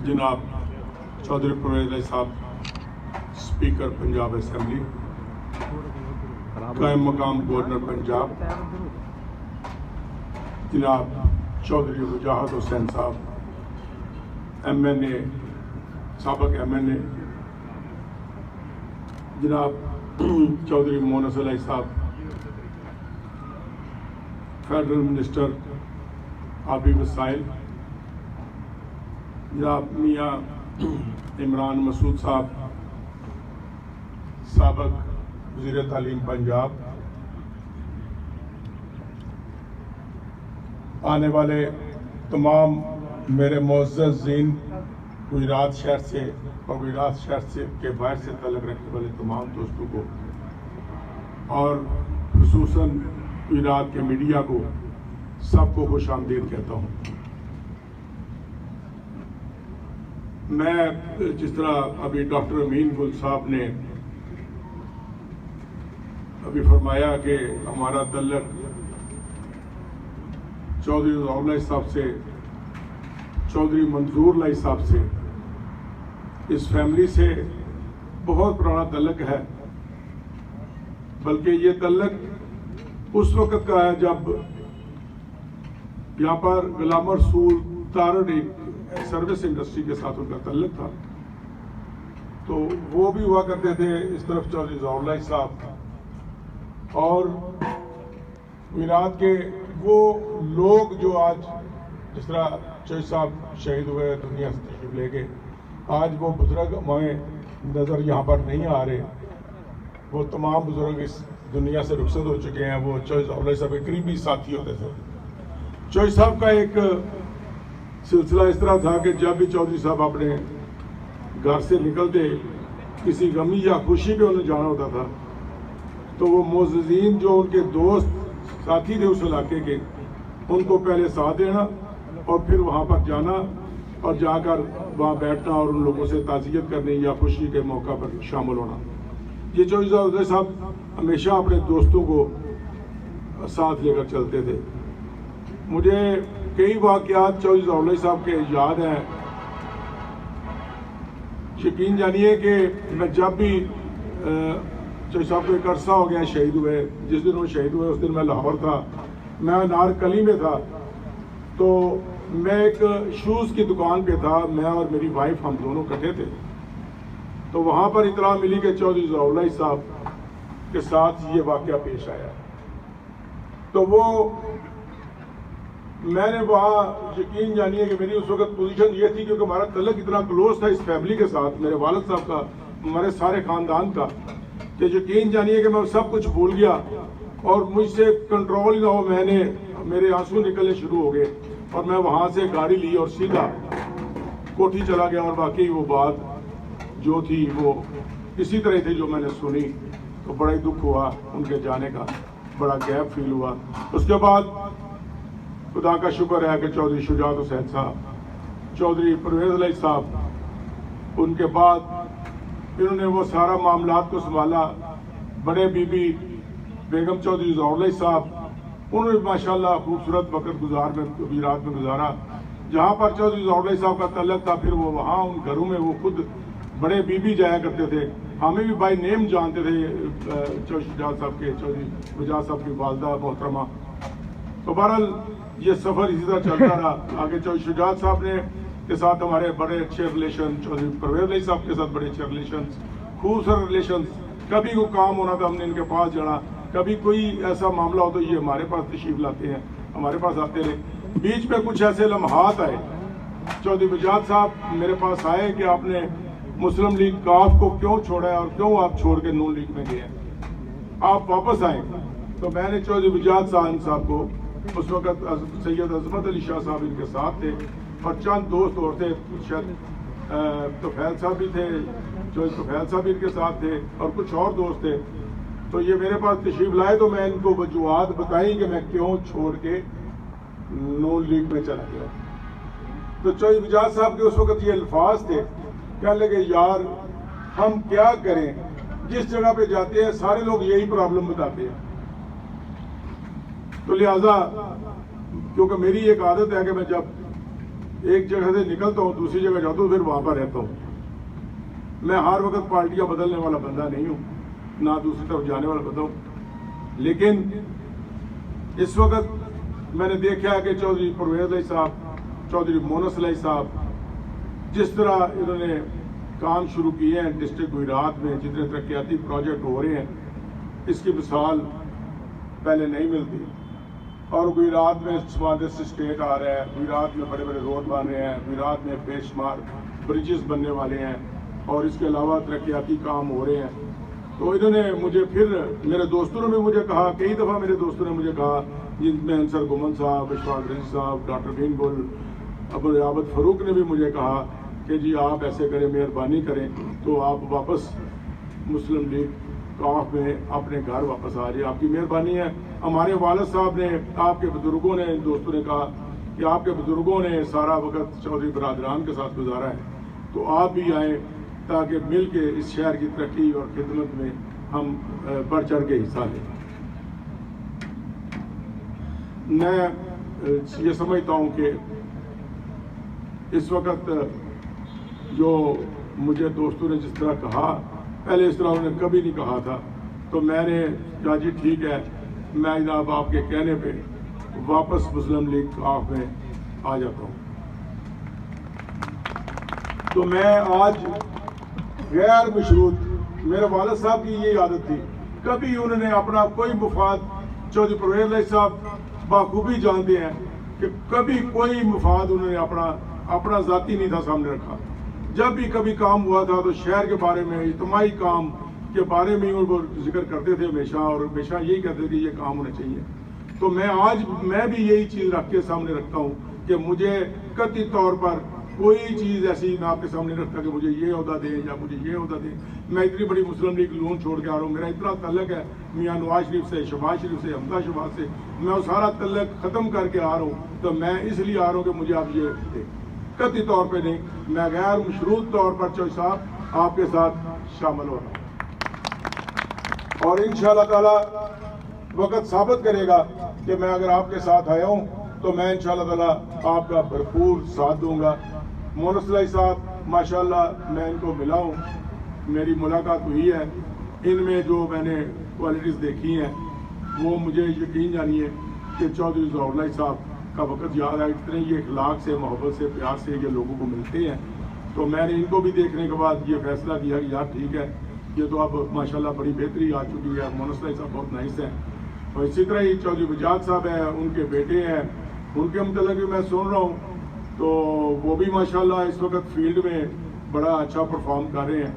جناب چودھری پرویز علی صاحب speaker Punjab assembly, قائم مقام گورنر پنجاب جناب چودھری وجاہت حسین صاحب MNA، سابق MNA جناب چودھری مونس علی صاحب فیڈرل منسٹر آبی وسائل، جناب میاں عمران مسعود صاحب سابق وزیر تعلیم پنجاب، آنے والے تمام میرے معزز زین گجرات شہر سے اور گجرات شہر سے کے باہر سے تعلق رکھنے والے تمام دوستوں کو اور خصوصاً گجرات کے میڈیا کو سب کو خوش آمدید کہتا ہوں۔ میں جس طرح ابھی ڈاکٹر امین گل صاحب نے ابھی فرمایا کہ ہمارا تعلق چودھری ضیاء اللہ صاحب سے، چودھری منظور اللہ صاحب سے، اس فیملی سے بہت پرانا تعلق ہے، بلکہ یہ تعلق اس وقت کا ہے جب یہاں پر غلام رسول تارڑ ایک سروس انڈسٹری کے ساتھ ان کا تعلق تھا، تو وہ بھی ہوا کرتے تھے اس طرف چودھری ضیاء اللہ صاحب، اور گجرات کے وہ لوگ جو آج جس طرح چودھری صاحب شہید ہوئے، دنیا سے تشریف لے گئے، آج وہ بزرگ ہمیں نظر یہاں پر نہیں آ رہے، وہ تمام بزرگ اس دنیا سے رخصت ہو چکے ہیں۔ وہ چودھری ضیاء اللہ صاحب کے قریبی ساتھی ہوتے تھے۔ چودھری صاحب کا ایک سلسلہ اس طرح تھا کہ جب بھی چودھری صاحب اپنے گھر سے نکلتے، کسی غمی یا خوشی پہ انہیں جانا ہوتا تھا، تو وہ معززین جو ان کے دوست ساتھی تھے اس علاقے کے، ان کو پہلے ساتھ دینا اور پھر وہاں پر جانا اور جا کر وہاں بیٹھنا اور ان لوگوں سے تعزیت کرنے یا خوشی کے موقع پر شامل ہونا۔ یہ چودھری ضیاء اللہ صاحب ہمیشہ اپنے دوستوں کو ساتھ لے کر چلتے تھے۔ مجھے کئی واقعات چودھری ضیاء اللہ صاحب کے یاد ہیں۔ یقین جانیے کہ میں جب بھی چودھری صاحب کو ایک عرصہ ہو گیا شہید ہوئے، جس دن وہ شہید ہوئے اس دن میں لاہور تھا، میں نارکلی میں تھا، تو میں ایک شوز کی دکان پہ تھا، میں اور میری وائف ہم دونوں اکٹھے تھے، تو وہاں پر اطلاع ملی کہ چودھری ضیاء اللہ صاحب کے ساتھ یہ واقعہ پیش آیا، تو وہ میں نے وہاں یقین جانیے کہ میری اس وقت پوزیشن یہ تھی کیونکہ ہمارا تعلق اتنا کلوز تھا اس فیملی کے ساتھ، میرے والد صاحب کا، ہمارے سارے خاندان کا، کہ یقین جانیے کہ میں سب کچھ بھول گیا اور مجھ سے کنٹرول نہ ہو، میرے آنسو نکلنے شروع ہو گئے اور میں وہاں سے گاڑی لی اور سیدھا کوٹھی چلا گیا، اور واقعی وہ بات جو تھی وہ اسی طرح تھی جو میں نے سنی، تو بڑا ہی دکھ ہوا ان کے جانے کا، بڑا گیپ فیل ہوا۔ اس کے بعد خدا کا شکر ہے کہ چودھری شجاعت حسین صاحب، چودھری پرویز علی صاحب، ان کے بعد انہوں نے وہ سارا معاملات کو سنبھالا۔ بڑے بی بی بیگم چودھری ضیاء اللہ صاحب، انہوں نے ماشاءاللہ خوبصورت وقت گجرات میں گزارا۔ جہاں پر چودھری ضیاء اللہ صاحب کا تعلق تھا، پھر وہ وہاں ان گھروں میں وہ خود بڑے بی بی جایا کرتے تھے، ہمیں بھی بائی نیم جانتے تھے، چودھری شجاعت صاحب کے، چودھری وجاہت صاحب کی والدہ محترمہ۔ تو بہرحال یہ سفر اسی طرح چلتا رہا آگے۔ چودھری شجاعت صاحب نے کے ساتھ ہمارے بڑے اچھے ریلیشن، چودھری پرویز علی صاحب کے ساتھ بڑے اچھے ریلیشنز، خوبصورت ریلیشنز۔ کبھی کوئی کام ہونا تو ہم نے ان کے پاس جانا، کبھی کوئی ایسا معاملہ ہو تو یہ ہمارے پاس تشریف لاتے ہیں، ہمارے پاس آتے رہے۔ بیچ میں کچھ ایسے لمحات آئے، چودھری وجاہت صاحب میرے پاس آئے کہ آپ نے مسلم لیگ کاف کو کیوں چھوڑا ہے اور کیوں آپ چھوڑ کے نون لیگ میں گئے ہیں، آپ واپس آئیں۔ تو میں نے چودھری وجاہت صاحب کو، اس وقت سید عظمت علی شاہ صاحب ان کے ساتھ تھے اور چند دوست اور تھے، شاید توفیل صاحب بھی تھے، چودھری توفیل صاحب ان کے ساتھ تھے اور کچھ اور دوست تھے۔ تو یہ میرے پاس تشریف لائے تو میں ان کو وجوہات بتائی کہ میں کیوں چھوڑ کے نون لیگ میں چلا گیا۔ تو چودھری وجاہت صاحب کے اس وقت یہ الفاظ تھے، کہنے لگے یار ہم کیا کریں، جس جگہ پہ جاتے ہیں سارے لوگ یہی پرابلم بتاتے ہیں، تو لہٰذا کیونکہ میری ایک عادت ہے کہ میں جب ایک جگہ سے نکلتا ہوں دوسری جگہ جاتا ہوں پھر وہاں پر رہتا ہوں. میں ہر وقت پارٹیاں بدلنے والا بندہ نہیں ہوں, نہ دوسری طرف جانے والا بندہ ہوں. لیکن اس وقت میں نے دیکھا کہ چودھری پرویز علیہ صاحب, چودھری مونس علیہ صاحب جس طرح انہوں نے کام شروع کیے ہیں ڈسٹرکٹ گجرات میں, جتنے ترقیاتی پروجیکٹ ہو رہے ہیں اس کی مثال پہلے نہیں ملتی. اور گجرات میں سمارٹسٹ اسٹیٹ آ رہا ہے, گجرات میں بڑے بڑے روڈ بن رہے ہیں, گجرات میں بے شمار برجز بننے والے ہیں, اور اس کے علاوہ ترقیاتی کام ہو رہے ہیں. تو انہوں نے مجھے پھر میرے دوستوں نے بھی مجھے کہا, کئی دفعہ میرے دوستوں نے مجھے کہا, جن میں انصر گمن صاحب, اشفاق رشید صاحب, ڈاکٹر بین گل, ابو عابد فاروق نے بھی مجھے کہا کہ جی آپ ایسے کریں, مہربانی کریں تو آپ واپس مسلم لیگ کاف میں اپنے گھر واپس آ جائے, آپ کی مہربانی ہے. ہمارے والد صاحب نے, آپ کے بزرگوں نے, دوستوں نے کہا کہ آپ کے بزرگوں نے سارا وقت چودھری برادران کے ساتھ گزارا ہے, تو آپ بھی آئیں تاکہ مل کے اس شہر کی ترقی اور خدمت میں ہم بڑھ چڑھ کے حصہ لیں. میں یہ سمجھتا ہوں کہ اس وقت جو مجھے دوستوں نے جس طرح کہا, پہلے اس طرح انہوں نے کبھی نہیں کہا تھا, تو میں نے کہا جی ٹھیک ہے, میں جناب آپ کے کہنے پہ واپس مسلم لیگ کاف میں آ جاتا ہوں. تو میں آج غیر مشروط, میرے والد صاحب کی یہ عادت تھی, کبھی انہوں نے اپنا کوئی مفاد, چودھری پرویز علیہ صاحب بخوبی جانتے ہیں کہ کبھی کوئی مفاد انہوں نے اپنا ذاتی نہیں تھا سامنے رکھا. جب بھی کبھی کام ہوا تھا تو شہر کے بارے میں, اجتماعی کام کے بارے میں ان کو ذکر کرتے تھے ہمیشہ, اور ہمیشہ یہی کہتے تھے کہ یہ کام ہونا چاہیے. تو میں بھی یہی چیز رکھ کے سامنے رکھتا ہوں کہ مجھے قطعی طور پر کوئی چیز ایسی میں آپ کے سامنے رکھتا کہ مجھے یہ عہدہ دیں یا مجھے یہ عہدہ دیں. میں اتنی بڑی مسلم لیگ لون چھوڑ کے آ رہا ہوں, میرا اتنا تعلق ہے میاں نواز شریف سے, شہباز شریف سے, حمزہ شہباز سے, میں وہ سارا تعلق ختم کر کے آ رہا ہوں. تو میں اس لیے آ رہا ہوں کہ مجھے آپ یہ دیں, قطعی طور پہ نہیں, میں غیر مشروط طور پر چودھری صاحب آپ کے ساتھ شامل ہو رہا ہوں. اور انشاءاللہ تعالی وقت ثابت کرے گا کہ میں اگر آپ کے ساتھ آیا ہوں تو میں انشاءاللہ تعالی آپ کا بھرپور ساتھ دوں گا. مونس علیہ صاحب ماشاءاللہ میں ان کو ملا ہوں, میری ملاقات ہوئی ہے, ان میں جو میں نے کوالٹیز دیکھی ہیں وہ مجھے یقین جانیے کہ چودھری ظہور علیہ صاحب کا وقت یاد ہے. اتنے یہ اخلاق سے, محبت سے, پیار سے یہ لوگوں کو ملتے ہیں. تو میں نے ان کو بھی دیکھنے کے بعد یہ فیصلہ کیا کہ یار ٹھیک ہے, یہ تو اب ماشاءاللہ بڑی بہتری آ چکی ہے. مونس علیہ صاحب بہت نائس ہیں. اور اسی طرح ہی چودھری بجاد صاحب ہیں, ان کے بیٹے ہیں, ان کے متعلق بھی میں سن رہا ہوں, تو وہ بھی ماشاءاللہ اس وقت فیلڈ میں بڑا اچھا پرفارم کر رہے ہیں.